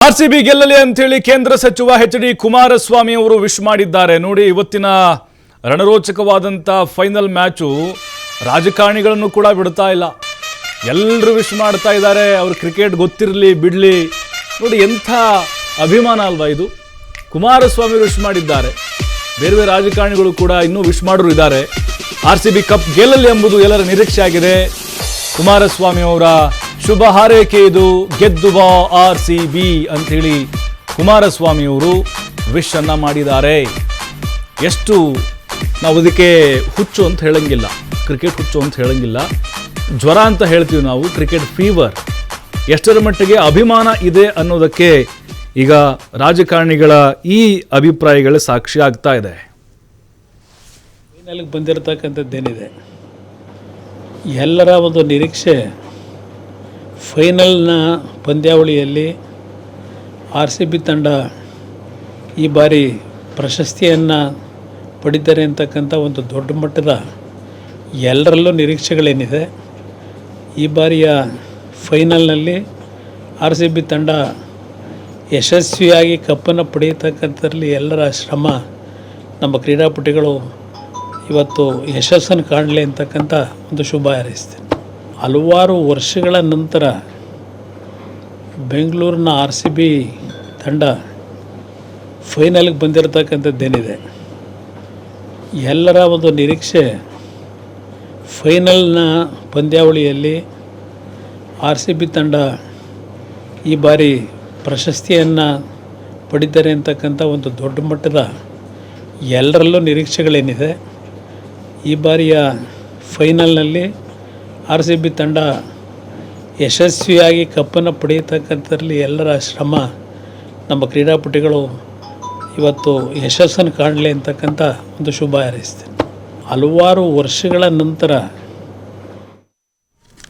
RCB ಗೆಲ್ಲಲಿ ಅಂತ ಹೇಳಿ ಕೇಂದ್ರ ಸಚಿವ ಎಚ್.ಡಿ. ಕುಮಾರಸ್ವಾಮಿ ಅವರು ವಿಶ್ ಮಾಡಿದ್ದಾರೆ. ನೋಡಿ, ಇವತ್ತಿನ ರಣರೋಚಕವಾದಂತ ಫೈನಲ್ ಮ್ಯಾಚು ರಾಜಕಾರಣಿಗಳನ್ನು ಕೂಡ ಬಿಡ್ತಾ ಇಲ್ಲ. ಎಲ್ಲರೂ ವಿಶ್ ಮಾಡ್ತಾ ಇದ್ದಾರೆ. ಅವರು ಕ್ರಿಕೆಟ್ ಗೊತ್ತಿರಲಿ ಬಿಡಲಿ. ನೋಡಿ, ಎಂಥ ಅಭಿಮಾನ ಅಲ್ವಾ ಇದು. ಕುಮಾರಸ್ವಾಮಿ ವಿಶ್ ಮಾಡಿದ್ದಾರೆ. ಬೇರೆ ಬೇರೆ ರಾಜಕಾರಣಿಗಳು ಕೂಡ ಇನ್ನೂ ವಿಶ್ ಮಾಡೋರು ಇದ್ದಾರೆ. ಆರ್ಸಿಬಿ ಕಪ್ ಗೆಲ್ಲಲಿ ಎಂಬುದು ಎಲ್ಲರ ನಿರೀಕ್ಷೆ ಆಗಿದೆ. ಕುಮಾರಸ್ವಾಮಿ ಅವರ ಶುಭ ಹಾರೈಕೆ ಇದು. ಗೆದ್ದು ಬಾ ಆರ್ಸಿಬಿ ಅಂಥೇಳಿ ಕುಮಾರಸ್ವಾಮಿ ಅವರು ವಿಶ್ ಅನ್ನ ಮಾಡಿದ್ದಾರೆ. ಎಷ್ಟು ನಾವು ಅದಕ್ಕೆ ಹುಚ್ಚು ಅಂತ ಹೇಳಂಗಿಲ್ಲ, ಕ್ರಿಕೆಟ್ ಹುಚ್ಚು ಅಂತ ಹೇಳಂಗಿಲ್ಲ, ಜ್ವರ ಅಂತ ಹೇಳ್ತೀವಿ ನಾವು, ಕ್ರಿಕೆಟ್ ಫೀವರ್. ಎಷ್ಟರ ಮಟ್ಟಿಗೆ ಅಭಿಮಾನ ಇದೆ ಅನ್ನೋದಕ್ಕೆ ಈಗ ರಾಜಕಾರಣಿಗಳ ಈ ಅಭಿಪ್ರಾಯಗಳ ಸಾಕ್ಷಿ ಆಗ್ತಾ ಇದೆ. ಫೈನಲ್ಗೆ ಬಂದಿರತಕ್ಕಂಥದ್ದೇನಿದೆ, ಎಲ್ಲರ ಒಂದು ನಿರೀಕ್ಷೆ ಫೈನಲ್ನ ಪಂದ್ಯಾವಳಿಯಲ್ಲಿ ಆರ್.ಸಿ.ಬಿ ತಂಡ ಈ ಬಾರಿ ಪ್ರಶಸ್ತಿಯನ್ನು ಪಡಿತಾರೆ ಅಂತಕ್ಕಂಥ ಒಂದು ದೊಡ್ಡ ಮಟ್ಟದ ಎಲ್ಲರಲ್ಲೂ ನಿರೀಕ್ಷೆಗಳೇನಿದೆ. ಈ ಬಾರಿಯ ಫೈನಲ್ನಲ್ಲಿ ಆರ್.ಸಿ.ಬಿ ತಂಡ ಯಶಸ್ವಿಯಾಗಿ ಕಪ್ಪನ್ನು ಪಡೆಯತಕ್ಕಂಥದ್ರಲ್ಲಿ ಎಲ್ಲರ ಶ್ರಮ, ನಮ್ಮ ಕ್ರೀಡಾಪಟುಗಳು ಇವತ್ತು ಯಶಸ್ಸನ್ನು ಕಾಣಲಿ ಅಂತಕ್ಕಂಥ ಒಂದು ಶುಭ ಹಾರೈಸ್ತೇನೆ. ಹಲವಾರು ವರ್ಷಗಳ ನಂತರ ಬೆಂಗಳೂರಿನ ಆರ್.ಸಿ.ಬಿ ತಂಡ ಫೈನಲ್ಗೆ ಬಂದಿರತಕ್ಕಂಥದ್ದೇನಿದೆ, ಎಲ್ಲರ ಒಂದು ನಿರೀಕ್ಷೆ ಫೈನಲ್ನ ಪಂದ್ಯಾವಳಿಯಲ್ಲಿ ಆರ್.ಸಿ.ಬಿ ತಂಡ ಈ ಬಾರಿ ಪ್ರಶಸ್ತಿಯನ್ನು ಪಡಿತಾರೆ ಅಂತಕ್ಕಂಥ ಒಂದು ದೊಡ್ಡ ಮಟ್ಟದ ಎಲ್ಲರಲ್ಲೂ ನಿರೀಕ್ಷೆಗಳೇನಿದೆ. ಈ ಬಾರಿಯ ಫೈನಲ್ನಲ್ಲಿ ಆರ್.ಸಿ.ಬಿ ತಂಡ ಯಶಸ್ವಿಯಾಗಿ ಕಪ್ಪನ್ನು ಪಡೆಯತಕ್ಕಂಥದ್ರಲ್ಲಿ ಎಲ್ಲರ ಶ್ರಮ, ನಮ್ಮ ಕ್ರೀಡಾಪಟುಗಳು ಇವತ್ತು ಯಶಸ್ಸನ್ನು ಕಾಣಲಿ ಅಂತಕ್ಕಂಥ ಒಂದು ಶುಭ ಹಾರೈಸ್ತೇನೆ. ಹಲವಾರು ವರ್ಷಗಳ ನಂತರ